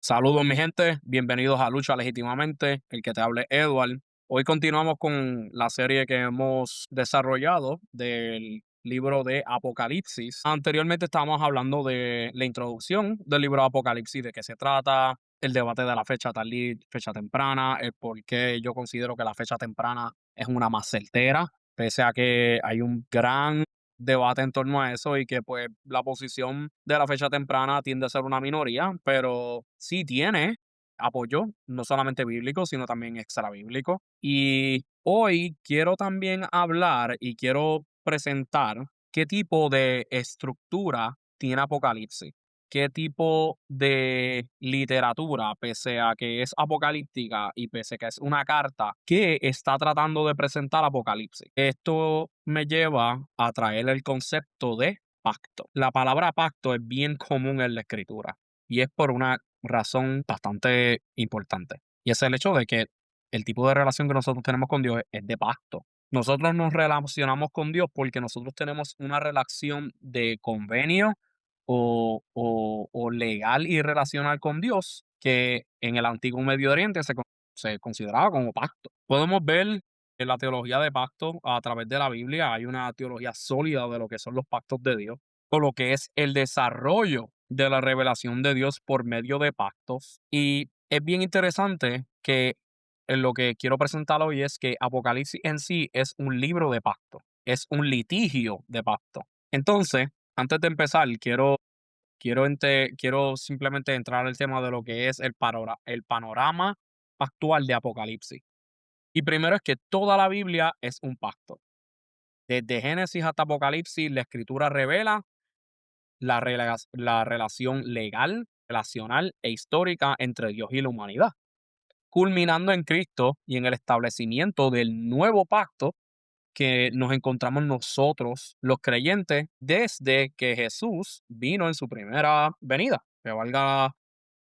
Saludos mi gente, bienvenidos a Lucha Legítimamente, el que te hable Edward. Hoy continuamos con la serie que hemos desarrollado del libro de Apocalipsis. Anteriormente estábamos hablando de la introducción del libro de Apocalipsis, de qué se trata, el debate de la fecha tardía, fecha temprana, el por qué yo considero que la fecha temprana es una más certera, pese a que hay un gran debate en torno a eso y que pues la posición de la fecha temprana tiende a ser una minoría, pero sí tiene apoyo, no solamente bíblico, sino también extra bíblico. Y hoy quiero también hablar y quiero presentar qué tipo de estructura tiene Apocalipsis, qué tipo de literatura, pese a que es apocalíptica y pese a que es una carta, que está tratando de presentar Apocalipsis. Esto me lleva a traer el concepto de pacto. La palabra pacto es bien común en la escritura y es por una razón bastante importante. Y es el hecho de que el tipo de relación que nosotros tenemos con Dios es de pacto. Nosotros nos relacionamos con Dios porque nosotros tenemos una relación de convenio o legal y relacional con Dios que en el antiguo Medio Oriente se consideraba como pacto. Podemos ver en la teología de pacto a través de la Biblia, hay una teología sólida de lo que son los pactos de Dios, o lo que es el desarrollo de la revelación de Dios por medio de pactos. Y es bien interesante que en lo que quiero presentar hoy es que Apocalipsis en sí es un libro de pacto, es un litigio de pacto. Entonces, antes de empezar, quiero simplemente entrar al tema de lo que es el panorama actual de Apocalipsis. Y primero es que toda la Biblia es un pacto. Desde Génesis hasta Apocalipsis, la escritura revela la relación legal, relacional e histórica entre Dios y la humanidad, culminando en Cristo y en el establecimiento del nuevo pacto que nos encontramos nosotros, los creyentes, desde que Jesús vino en su primera venida, que valga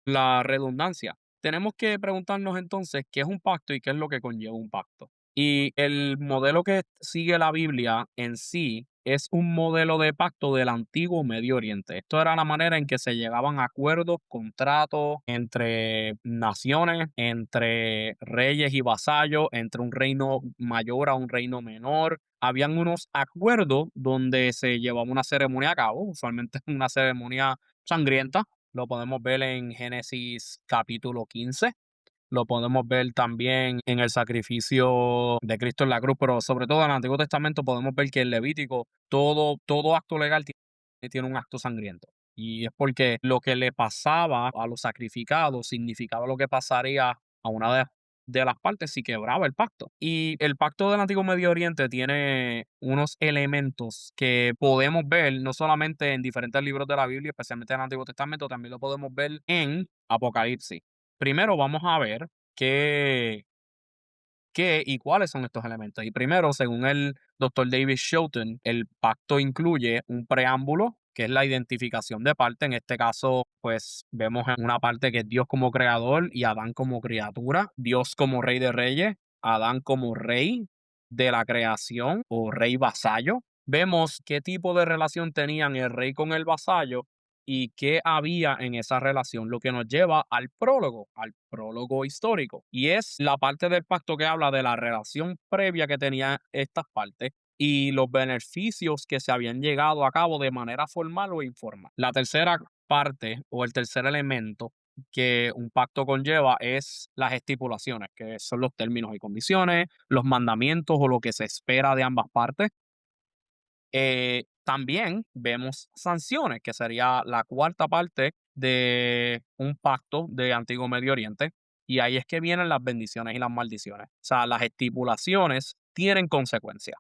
la redundancia. Tenemos que preguntarnos entonces qué es un pacto y qué es lo que conlleva un pacto. Y el modelo que sigue la Biblia en sí es un modelo de pacto del antiguo Medio Oriente. Esto era la manera en que se llegaban a acuerdos, contratos entre naciones, entre reyes y vasallos, entre un reino mayor a un reino menor. Habían unos acuerdos donde se llevaba una ceremonia a cabo, usualmente una ceremonia sangrienta. Lo podemos ver en Génesis capítulo 15. Lo podemos ver también en el sacrificio de Cristo en la cruz, pero sobre todo en el Antiguo Testamento podemos ver que en Levítico todo acto legal tiene un acto sangriento. Y es porque lo que le pasaba a los sacrificados significaba lo que pasaría a una de las partes si quebraba el pacto. Y el pacto del Antiguo Medio Oriente tiene unos elementos que podemos ver no solamente en diferentes libros de la Biblia, especialmente en el Antiguo Testamento, también lo podemos ver en Apocalipsis. Primero vamos a ver qué y cuáles son estos elementos. Y primero, según el doctor David Shelton, el pacto incluye un preámbulo, que es la identificación de parte. En este caso, pues vemos en una parte que es Dios como creador y Adán como criatura, Dios como rey de reyes, Adán como rey de la creación o rey vasallo. Vemos qué tipo de relación tenían el rey con el vasallo y qué había en esa relación, lo que nos lleva al prólogo histórico. Y es la parte del pacto que habla de la relación previa que tenían estas partes y los beneficios que se habían llegado a cabo de manera formal o informal. La tercera parte o el tercer elemento que un pacto conlleva es las estipulaciones, que son los términos y condiciones, los mandamientos o lo que se espera de ambas partes. También vemos sanciones, que sería la cuarta parte de un pacto de Antiguo Medio Oriente, y ahí es que vienen las bendiciones y las maldiciones. O sea, las estipulaciones tienen consecuencias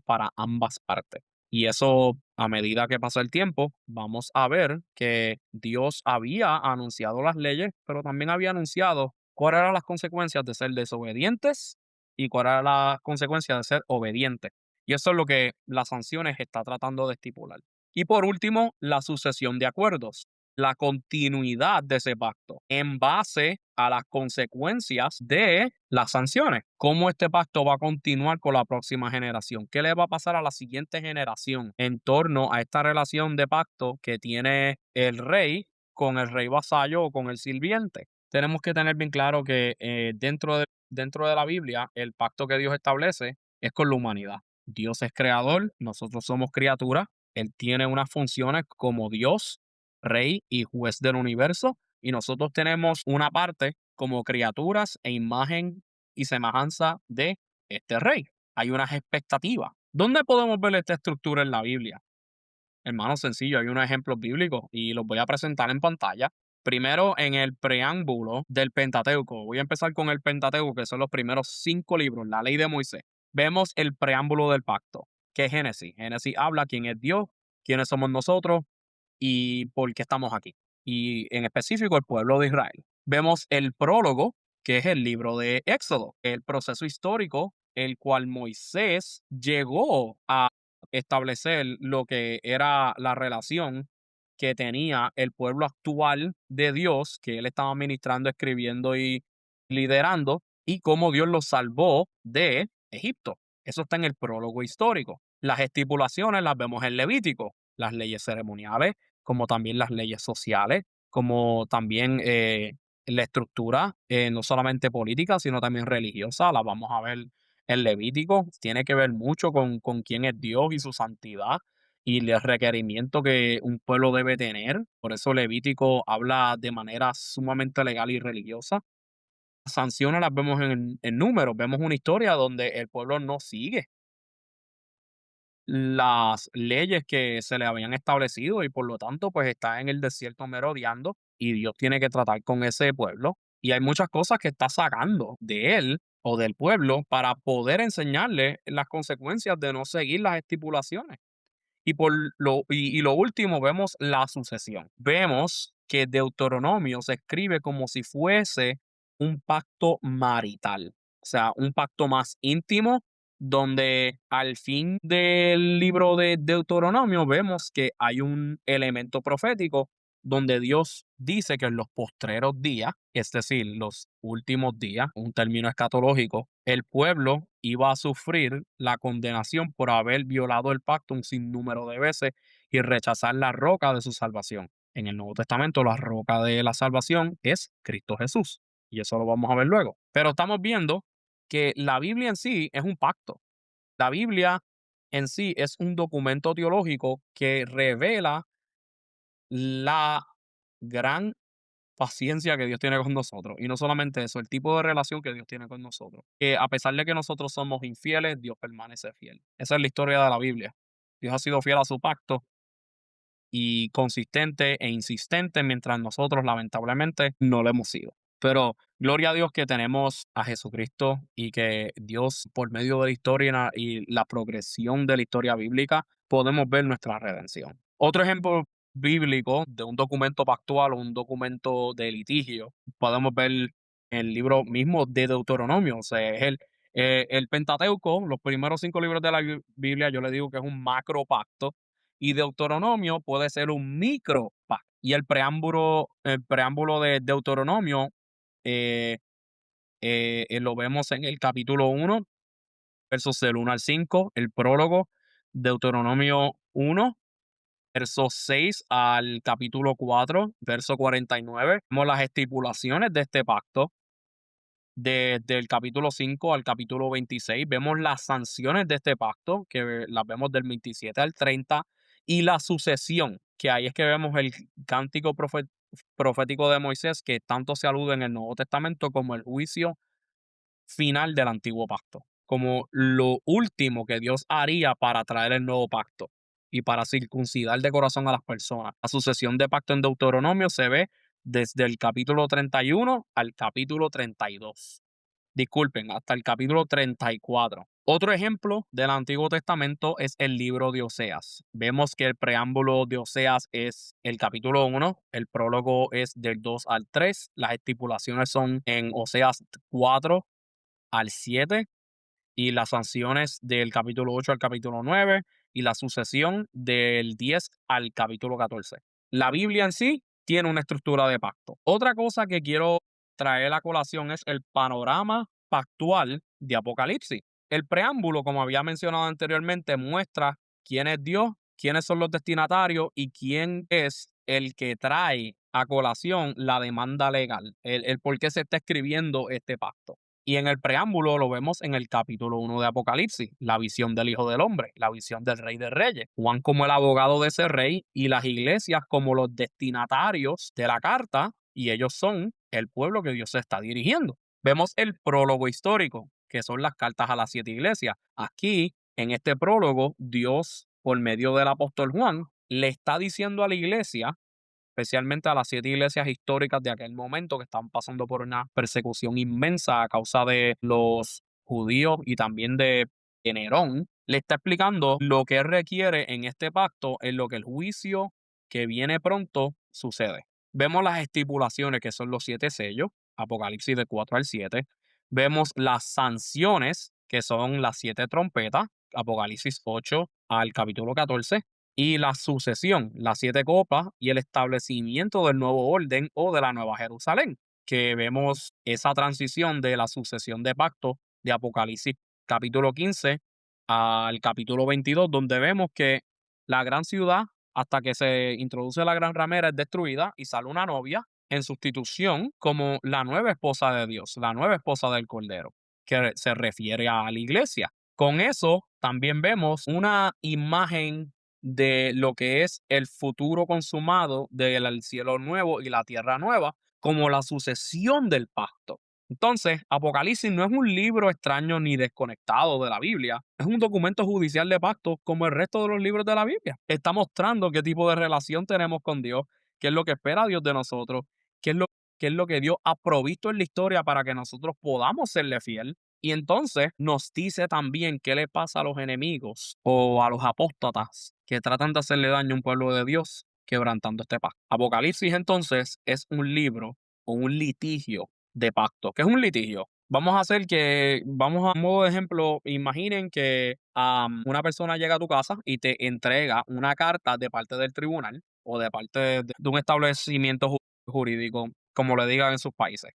para ambas partes. Y eso, a medida que pasa el tiempo, vamos a ver que Dios había anunciado las leyes, pero también había anunciado cuáles eran las consecuencias de ser desobedientes y cuáles eran las consecuencias de ser obedientes. Y eso es lo que las sanciones está tratando de estipular. Y por último, la sucesión de acuerdos, la continuidad de ese pacto en base a las consecuencias de las sanciones. ¿Cómo este pacto va a continuar con la próxima generación? ¿Qué le va a pasar a la siguiente generación en torno a esta relación de pacto que tiene el rey con el rey vasallo o con el sirviente. Tenemos que tener bien claro que dentro de la Biblia, el pacto que Dios establece es con la humanidad. Dios es creador, nosotros somos criaturas, Él tiene unas funciones como Dios, rey y juez del universo, y nosotros tenemos una parte como criaturas e imagen y semejanza de este rey. Hay unas expectativas. ¿Dónde podemos ver esta estructura en la Biblia? Hermano, sencillo, hay unos ejemplos bíblicos y los voy a presentar en pantalla. Primero, en el preámbulo del Pentateuco. Voy a empezar con el Pentateuco, que son los primeros 5 libros, la ley de Moisés. Vemos el preámbulo del pacto, que es Génesis. Génesis habla quién es Dios, quiénes somos nosotros y por qué estamos aquí. Y en específico, el pueblo de Israel. Vemos el prólogo, que es el libro de Éxodo, el proceso histórico, el cual Moisés llegó a establecer lo que era la relación que tenía el pueblo actual de Dios, que él estaba ministrando, escribiendo y liderando, y cómo Dios los salvó de Egipto. Eso está en el prólogo histórico. Las estipulaciones las vemos en Levítico, las leyes ceremoniales, como también las leyes sociales, como también la estructura, no solamente política, sino también religiosa, la vamos a ver en Levítico. Tiene que ver mucho con quién es Dios y su santidad y el requerimiento que un pueblo debe tener. Por eso Levítico habla de manera sumamente legal y religiosa. Las sanciones las vemos en números, vemos una historia donde el pueblo no sigue las leyes que se le habían establecido y por lo tanto pues está en el desierto merodeando y Dios tiene que tratar con ese pueblo y hay muchas cosas que está sacando de él o del pueblo para poder enseñarle las consecuencias de no seguir las estipulaciones. Y lo último, vemos la sucesión. Vemos que Deuteronomio se escribe como si fuese un pacto marital, o sea, un pacto más íntimo, donde al fin del libro de Deuteronomio vemos que hay un elemento profético donde Dios dice que en los postreros días, es decir, los últimos días, un término escatológico, el pueblo iba a sufrir la condenación por haber violado el pacto un sinnúmero de veces y rechazar la roca de su salvación. En el Nuevo Testamento, la roca de la salvación es Cristo Jesús. Y eso lo vamos a ver luego. Pero estamos viendo que la Biblia en sí es un pacto. La Biblia en sí es un documento teológico que revela la gran paciencia que Dios tiene con nosotros. Y no solamente eso, el tipo de relación que Dios tiene con nosotros. Que a pesar de que nosotros somos infieles, Dios permanece fiel. Esa es la historia de la Biblia. Dios ha sido fiel a su pacto y consistente e insistente, mientras nosotros lamentablemente no lo hemos sido. Pero gloria a Dios que tenemos a Jesucristo y que Dios, por medio de la historia y la progresión de la historia bíblica, podemos ver nuestra redención. Otro ejemplo bíblico de un documento pactual o un documento de litigio, podemos ver el libro mismo de Deuteronomio, o sea, es el Pentateuco, los primeros 5 libros de la Biblia, yo le digo que es un macro pacto y Deuteronomio puede ser un micropacto. Y el preámbulo de Deuteronomio eh, lo vemos en el capítulo 1, versos del 1 al 5, el prólogo, Deuteronomio 1, versos 6 al capítulo 4, verso 49. Vemos las estipulaciones de este pacto, desde el capítulo 5 al capítulo 26, vemos las sanciones de este pacto, que las vemos del 27 al 30, y la sucesión, que ahí es que vemos el cántico profético de Moisés, que tanto se alude en el Nuevo Testamento como el juicio final del antiguo pacto, como lo último que Dios haría para traer el nuevo pacto y para circuncidar de corazón a las personas. La sucesión de pacto en Deuteronomio se ve desde el capítulo 31 al capítulo 32. Disculpen, hasta el capítulo 34. Otro ejemplo del Antiguo Testamento es el libro de Oseas. Vemos que el preámbulo de Oseas es el capítulo 1, el prólogo es del 2 al 3, las estipulaciones son en Oseas 4 al 7 y las sanciones del capítulo 8 al capítulo 9 y la sucesión del 10 al capítulo 14. La Biblia en sí tiene una estructura de pacto. Otra cosa que quiero traer a colación es el panorama pactual de Apocalipsis. El preámbulo, como había mencionado anteriormente, muestra quién es Dios, quiénes son los destinatarios y quién es el que trae a colación la demanda legal, el por qué se está escribiendo este pacto. Y en el preámbulo lo vemos en el capítulo 1 de Apocalipsis, la visión del Hijo del Hombre, la visión del Rey de Reyes, Juan como el abogado de ese rey y las iglesias como los destinatarios de la carta, y ellos son el pueblo que Dios se está dirigiendo. Vemos el prólogo histórico, que son las cartas a las 7 iglesias. Aquí, en este prólogo, Dios, por medio del apóstol Juan, le está diciendo a la iglesia, especialmente a las 7 iglesias históricas de aquel momento que estaban pasando por una persecución inmensa a causa de los judíos y también de Nerón, le está explicando lo que requiere en este pacto, en lo que el juicio que viene pronto sucede. Vemos las estipulaciones que son los 7 sellos, Apocalipsis de 4 al 7. Vemos las sanciones, que son las 7 trompetas, Apocalipsis 8 al capítulo 14 y la sucesión, las 7 copas y el establecimiento del nuevo orden o de la nueva Jerusalén, que vemos esa transición de la sucesión de pacto de Apocalipsis capítulo 15 al capítulo 22, donde vemos que la gran ciudad, hasta que se introduce la gran ramera, es destruida y sale una novia en sustitución como la nueva esposa de Dios, la nueva esposa del Cordero, que se refiere a la iglesia. Con eso también vemos una imagen de lo que es el futuro consumado del cielo nuevo y la tierra nueva, como la sucesión del pacto. Entonces, Apocalipsis no es un libro extraño ni desconectado de la Biblia, es un documento judicial de pacto como el resto de los libros de la Biblia. Está mostrando qué tipo de relación tenemos con Dios, qué es lo que espera Dios de nosotros, qué es lo, qué es lo que Dios ha provisto en la historia para que nosotros podamos serle fiel. Y entonces nos dice también qué le pasa a los enemigos o a los apóstatas que tratan de hacerle daño a un pueblo de Dios quebrantando este pacto. Apocalipsis entonces es un libro o un litigio de pacto. ¿Qué es un litigio? Vamos a modo de ejemplo, imaginen que una persona llega a tu casa y te entrega una carta de parte del tribunal o de parte de un establecimiento jurídico, como le digan en sus países.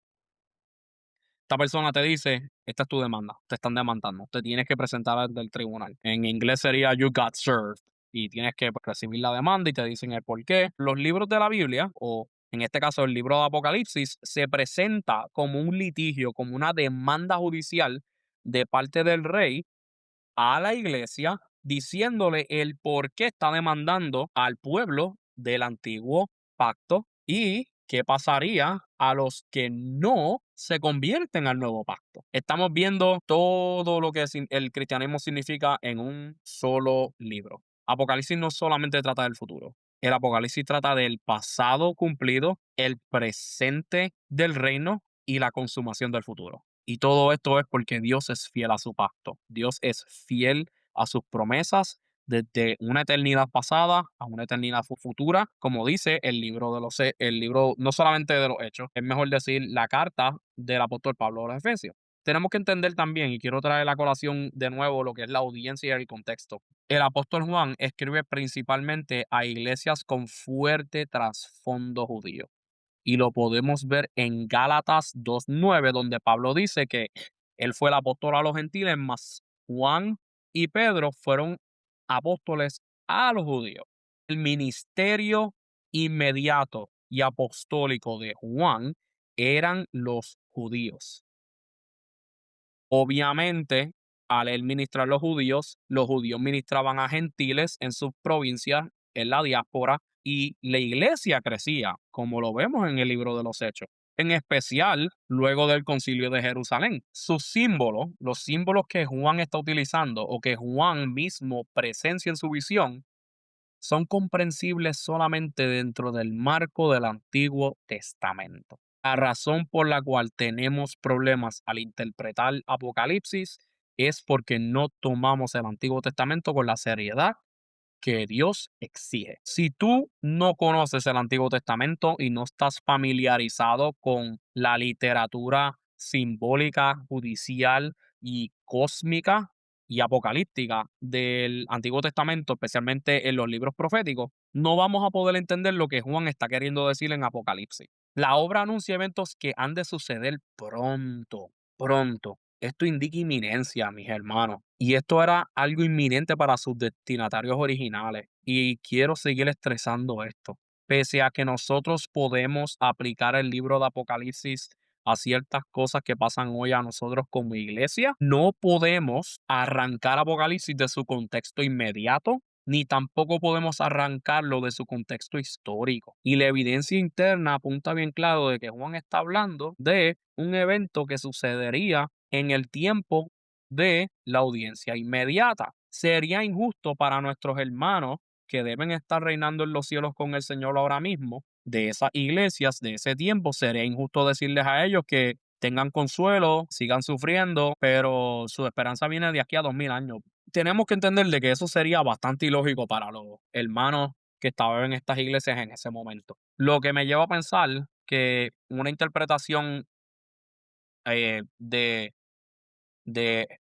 Esta persona te dice, esta es tu demanda, te están demandando, te tienes que presentar ante el tribunal. En inglés sería you got served y tienes que pues, recibir la demanda y te dicen el por qué. Los libros de la Biblia, o en este caso el libro de Apocalipsis, se presenta como un litigio, como una demanda judicial de parte del rey a la iglesia diciéndole el por qué está demandando al pueblo del antiguo pacto y qué pasaría a los que no se convierten al nuevo pacto. Estamos viendo todo lo que el cristianismo significa en un solo libro. Apocalipsis no solamente trata del futuro. El Apocalipsis trata del pasado cumplido, el presente del reino y la consumación del futuro. Y todo esto es porque Dios es fiel a su pacto. Dios es fiel a sus promesas desde una eternidad pasada a una eternidad futura, como dice el libro el libro no solamente de los Hechos, es mejor decir la carta del apóstol Pablo a los Efesios. Tenemos que entender también, y quiero traer a colación de nuevo lo que es la audiencia y el contexto. El apóstol Juan escribe principalmente a iglesias con fuerte trasfondo judío. Y lo podemos ver en Gálatas 2:9, donde Pablo dice que él fue el apóstol a los gentiles, mas Juan y Pedro fueron apóstoles a los judíos. El ministerio inmediato y apostólico de Juan eran los judíos. Obviamente, al él ministrar los judíos ministraban a gentiles en sus provincias, en la diáspora, y la iglesia crecía, como lo vemos en el libro de los Hechos. En especial, luego del concilio de Jerusalén. Sus símbolos, los símbolos que Juan está utilizando o que Juan mismo presencia en su visión, son comprensibles solamente dentro del marco del Antiguo Testamento. La razón por la cual tenemos problemas al interpretar Apocalipsis es porque no tomamos el Antiguo Testamento con la seriedad que Dios exige. Si tú no conoces el Antiguo Testamento y no estás familiarizado con la literatura simbólica, judicial y cósmica y apocalíptica del Antiguo Testamento, especialmente en los libros proféticos, no vamos a poder entender lo que Juan está queriendo decir en Apocalipsis. La obra anuncia eventos que han de suceder pronto, pronto. Esto indica inminencia, mis hermanos. Y esto era algo inminente para sus destinatarios originales. Y quiero seguir estresando esto. pese a que nosotros podemos aplicar el libro de Apocalipsis a ciertas cosas que pasan hoy a nosotros como iglesia, no podemos arrancar Apocalipsis de su contexto inmediato, ni tampoco podemos arrancarlo de su contexto histórico. Y la evidencia interna apunta bien claro de que Juan está hablando de un evento que sucedería en el tiempo de la audiencia inmediata. Sería injusto para nuestros hermanos que deben estar reinando en los cielos con el Señor ahora mismo, de esas iglesias, de ese tiempo, sería injusto decirles a ellos que tengan consuelo, sigan sufriendo, pero su esperanza viene de aquí a 2000 años. Tenemos que entender de que eso sería bastante ilógico para los hermanos que estaban en estas iglesias en ese momento. Lo que me lleva a pensar que una interpretación de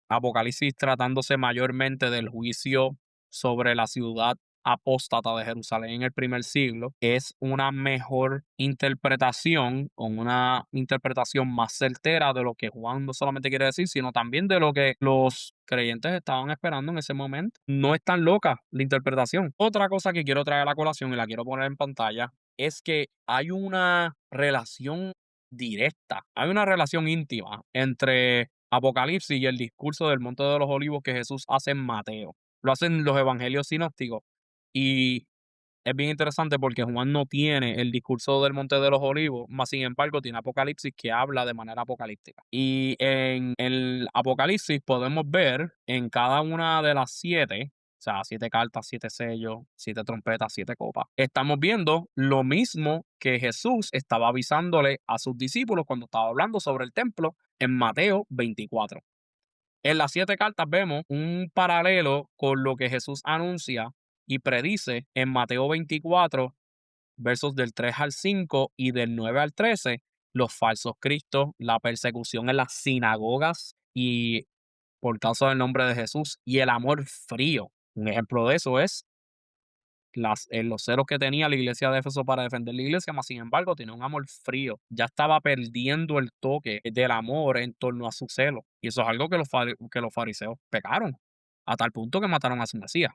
Apocalipsis tratándose mayormente del juicio sobre la ciudad apóstata de Jerusalén en el primer siglo, es una mejor interpretación o una interpretación más certera de lo que Juan no solamente quiere decir, sino también de lo que los creyentes estaban esperando en ese momento. No es tan loca la interpretación. Otra cosa que quiero traer a la colación y la quiero poner en pantalla es que hay una relación directa, hay una relación íntima entre Apocalipsis y el discurso del Monte de los Olivos que Jesús hace en Mateo. Lo hacen los evangelios sinópticos y es bien interesante porque Juan no tiene el discurso del Monte de los Olivos, más sin embargo tiene Apocalipsis que habla de manera apocalíptica. Y en el Apocalipsis podemos ver en cada una de las siete, o sea, siete cartas, siete sellos, siete trompetas, siete copas, estamos viendo lo mismo que Jesús estaba avisándole a sus discípulos cuando estaba hablando sobre el templo en Mateo 24. En las siete cartas vemos un paralelo con lo que Jesús anuncia y predice en Mateo 24, versos del 3 al 5 y del 9 al 13, los falsos cristos, la persecución en las sinagogas y por causa del nombre de Jesús y el amor frío. Un ejemplo de eso es los ceros que tenía la iglesia de Éfeso para defender la iglesia, mas sin embargo tenía un amor frío. Ya estaba perdiendo el toque del amor en torno a su celo. Y eso es algo que que los fariseos pecaron, a tal punto que mataron a su Mesías.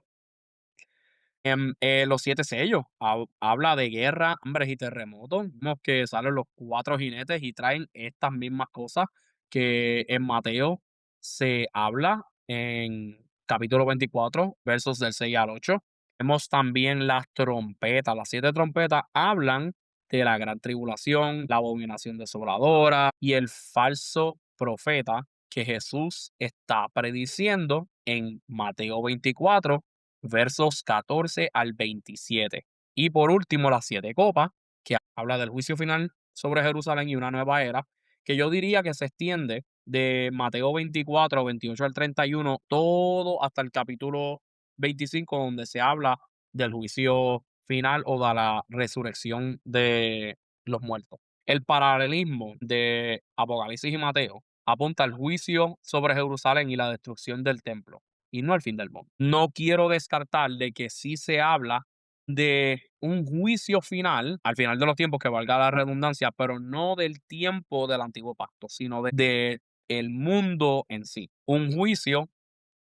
Los siete sellos habla de guerra, hambres y terremotos. Vemos que salen los cuatro jinetes y traen estas mismas cosas que en Mateo se habla en capítulo 24, versos del 6 al 8. Vemos también las trompetas. Las siete trompetas hablan de la gran tribulación, la abominación desoladora y el falso profeta que Jesús está prediciendo en Mateo 24 versos 14 al 27. Y por último, las siete copas, que habla del juicio final sobre Jerusalén y una nueva era, que yo diría que se extiende de Mateo 24, 28 al 31, todo hasta el capítulo 25, donde se habla del juicio final o de la resurrección de los muertos. El paralelismo de Apocalipsis y Mateo apunta al juicio sobre Jerusalén y la destrucción del templo y no al fin del mundo. No quiero descartar de que sí se habla de un juicio final, al final de los tiempos, que valga la redundancia, pero no del tiempo del antiguo pacto, sino de el mundo en sí. Un juicio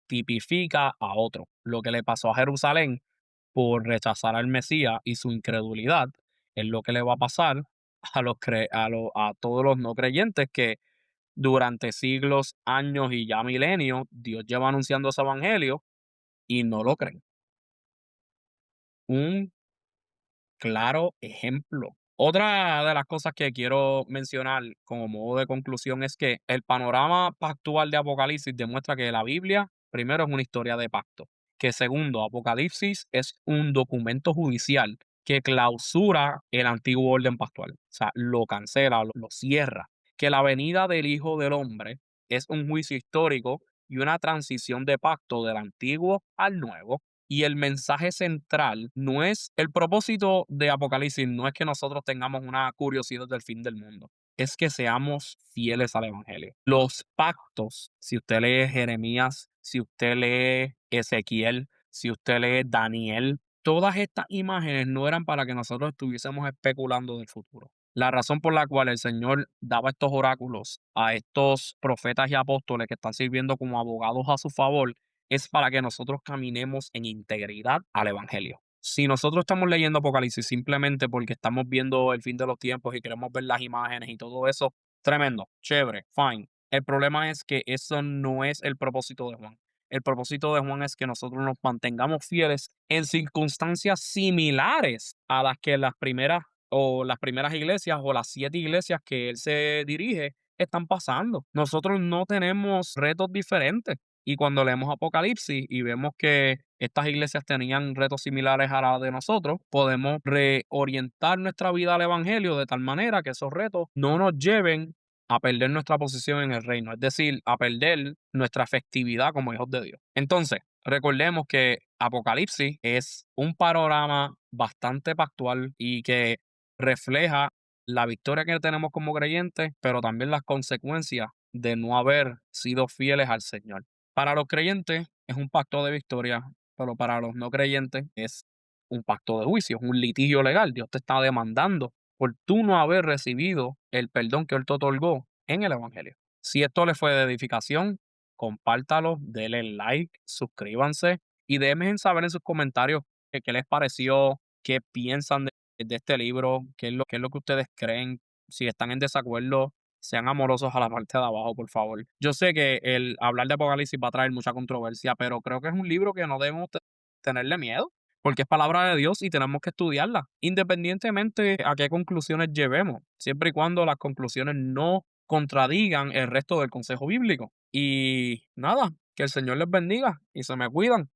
tipifica a otro. Lo que le pasó a Jerusalén por rechazar al Mesías y su incredulidad es lo que le va a pasar a todos los no creyentes que durante siglos, años y ya milenios, Dios lleva anunciando ese evangelio y no lo creen. Un claro ejemplo. Otra de las cosas que quiero mencionar como modo de conclusión es que el panorama pactual de Apocalipsis demuestra que la Biblia, primero, es una historia de pacto, que segundo, Apocalipsis es un documento judicial que clausura el antiguo orden pactual, o sea, lo cancela, lo cierra, que la venida del Hijo del Hombre es un juicio histórico y una transición de pacto del antiguo al nuevo, y el mensaje central no es el propósito de Apocalipsis, no es que nosotros tengamos una curiosidad del fin del mundo, es que seamos fieles al Evangelio. Los pactos, si usted lee Jeremías, si usted lee Ezequiel, si usted lee Daniel, todas estas imágenes no eran para que nosotros estuviésemos especulando del futuro. La razón por la cual el Señor daba estos oráculos a estos profetas y apóstoles que están sirviendo como abogados a su favor es para que nosotros caminemos en integridad al Evangelio. Si nosotros estamos leyendo Apocalipsis simplemente porque estamos viendo el fin de los tiempos y queremos ver las imágenes y todo eso, tremendo, chévere, fine. El problema es que eso no es el propósito de Juan. El propósito de Juan es que nosotros nos mantengamos fieles en circunstancias similares a las que las primeras iglesias o las 7 iglesias que él se dirige están pasando. Nosotros no tenemos retos diferentes. Y cuando leemos Apocalipsis y vemos que estas iglesias tenían retos similares a la de nosotros, podemos reorientar nuestra vida al evangelio de tal manera que esos retos no nos lleven a perder nuestra posición en el reino, es decir, a perder nuestra efectividad como hijos de Dios. Entonces, recordemos que Apocalipsis es un panorama bastante pactual y que refleja la victoria que tenemos como creyentes, pero también las consecuencias de no haber sido fieles al Señor. Para los creyentes es un pacto de victoria, pero para los no creyentes es un pacto de juicio, es un litigio legal. Dios te está demandando por tú no haber recibido el perdón que Él te otorgó en el Evangelio. Si esto le fue de edificación, compártalo, denle like, suscríbanse y déjenme saber en sus comentarios qué les pareció, qué piensan de este libro, qué es lo que ustedes creen, si están en desacuerdo, sean amorosos a la parte de abajo, por favor. Yo sé que el hablar de Apocalipsis va a traer mucha controversia, pero creo que es un libro que no debemos tenerle miedo, porque es palabra de Dios y tenemos que estudiarla, independientemente a qué conclusiones llevemos, siempre y cuando las conclusiones no contradigan el resto del consejo bíblico. Y nada, que el Señor les bendiga y se me cuidan.